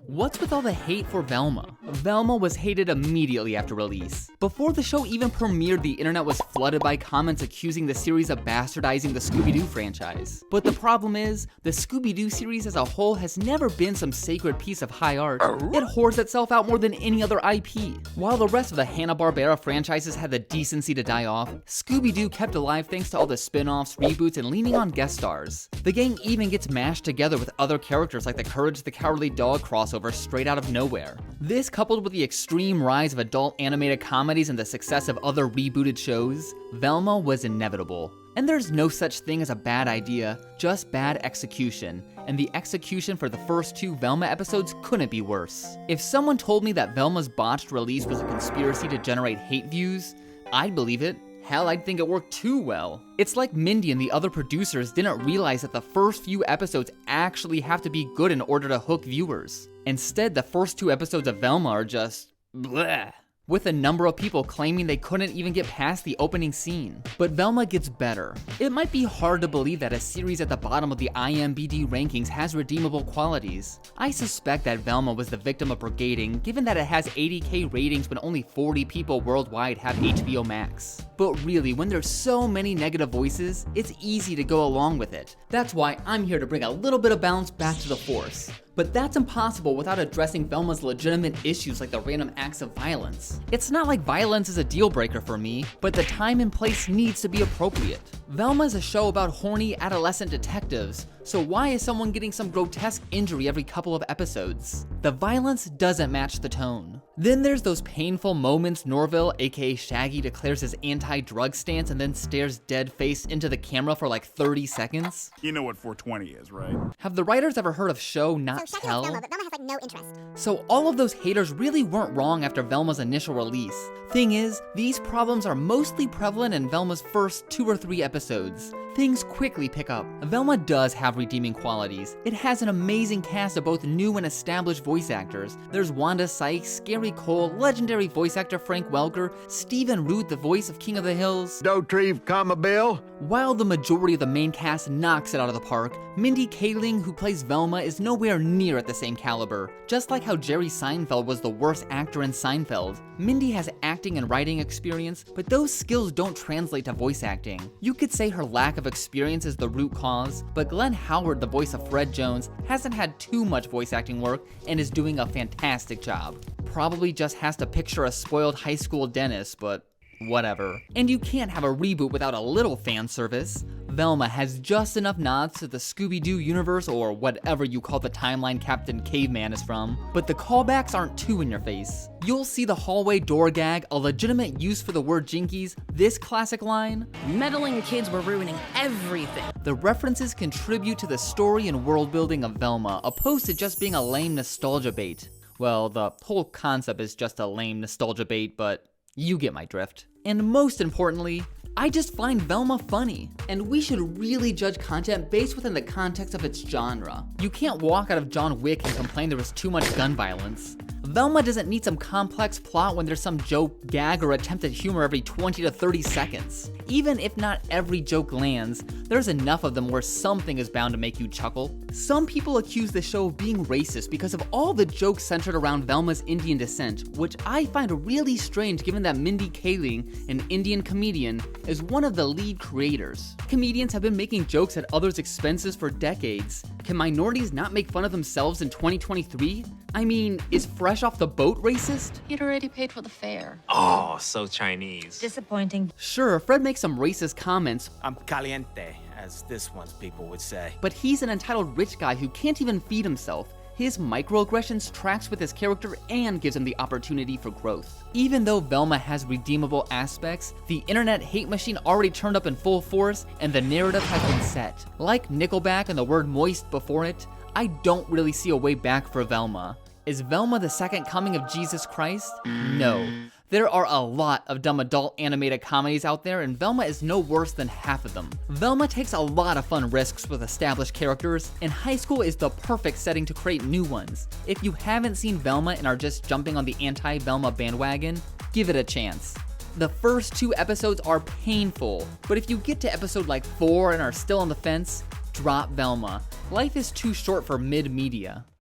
What's with all the hate for Velma? Velma was hated immediately after release. Before the show even premiered, the internet was flooded by comments accusing the series of bastardizing the Scooby Doo franchise. But the problem is, the Scooby Doo series as a whole has never been some sacred piece of high art. It whores itself out more than any other IP. While the rest of the Hanna-Barbera franchises had the decency to die off, Scooby Doo kept alive thanks to all the spin-offs, reboots, and leaning on guest stars. The gang even gets mashed together with other characters like the Courage the Cowardly Dog crossover straight out of nowhere. This, coupled with the extreme rise of adult animated comedies and the success of other rebooted shows, Velma was inevitable. And there's no such thing as a bad idea, just bad execution. And the execution for the first 2 Velma episodes couldn't be worse. If someone told me that Velma's botched release was a conspiracy to generate hate views, I'd believe it. Hell, I'd think it worked too well. It's like Mindy and the other producers didn't realize that the first few episodes actually have to be good in order to hook viewers. Instead, the first 2 episodes of Velma are just bleh, with a number of people claiming they couldn't even get past the opening scene. But Velma gets better. It might be hard to believe that a series at the bottom of the IMDb rankings has redeemable qualities. I suspect that Velma was the victim of brigading, given that it has 80K ratings when only 40 people worldwide have HBO Max. But really, when there's so many negative voices, it's easy to go along with it. That's why I'm here to bring a little bit of balance back to the force. But that's impossible without addressing Velma's legitimate issues like the random acts of violence. It's not like violence is a deal breaker for me, but the time and place needs to be appropriate. Velma is a show about horny adolescent detectives, so why is someone getting some grotesque injury every couple of episodes? The violence doesn't match the tone. Then there's those painful moments Norville, aka Shaggy, declares his anti-drug stance and then stares dead-faced into the camera for like 30 seconds. You know what 420 is, right? Have the writers ever heard of show not So Shaggy tell? likes Velma, but Velma has like no interest. So all of those haters really weren't wrong after Velma's initial release. Thing is, these problems are mostly prevalent in Velma's first 2 or 3 episodes. Things quickly pick up. Velma does have redeeming qualities. It has an amazing cast of both new and established voice actors. There's Wanda Sykes, Gary Cole, legendary voice actor Frank Welker, Stephen Root, the voice of King of the Hills. Dotrieve, comma Bill. While the majority of the main cast knocks it out of the park, Mindy Kaling, who plays Velma, is nowhere near at the same caliber. Just like how Jerry Seinfeld was the worst actor in Seinfeld, Mindy has acting and writing experience, but those skills don't translate to voice acting. You could say her lack of experience is the root cause, but Glenn Howard, the voice of Fred Jones, hasn't had too much voice acting work and is doing a fantastic job. Probably just has to picture a spoiled high school dentist, but whatever. And you can't have a reboot without a little fan service. Velma has just enough nods to the Scooby Doo universe or whatever you call the timeline Captain Caveman is from, but the callbacks aren't too in your face. You'll see the hallway door gag, a legitimate use for the word jinkies, this classic line, Meddling kids were ruining everything. the references contribute to the story and world building of Velma, opposed to just being a lame nostalgia bait. Well, the whole concept is just a lame nostalgia bait, but you get my drift. And most importantly, I just find Velma funny, and we should really judge content based within the context of its genre. You can't walk out of John Wick and complain there was too much gun violence. Velma doesn't need some complex plot when there's some joke, gag, or attempted humor every 20 to 30 seconds. Even if not every joke lands, there's enough of them where something is bound to make you chuckle. Some people accuse the show of being racist because of all the jokes centered around Velma's Indian descent, which I find really strange given that Mindy Kaling, an Indian comedian, is one of the lead creators. Comedians have been making jokes at others' expenses for decades. Can minorities not make fun of themselves in 2023? I mean, is Fresh Off the Boat racist? He'd already paid for the fare. Oh, so Chinese. Disappointing. Sure, Fred makes some racist comments, I'm caliente, as this one's people would say. but he's an entitled rich guy who can't even feed himself. His microaggressions tracks with his character and gives him the opportunity for growth. Even though Velma has redeemable aspects, the internet hate machine already turned up in full force and the narrative has been set. Like Nickelback and the word moist before it, I don't really see a way back for Velma. Is Velma the second coming of Jesus Christ? No. There are a lot of dumb adult animated comedies out there, and Velma is no worse than half of them. Velma takes a lot of fun risks with established characters, and high school is the perfect setting to create new ones. If you haven't seen Velma and are just jumping on the anti-Velma bandwagon, give it a chance. The first 2 episodes are painful, but if you get to episode like 4 and are still on the fence, drop Velma. Life is too short for mid-media.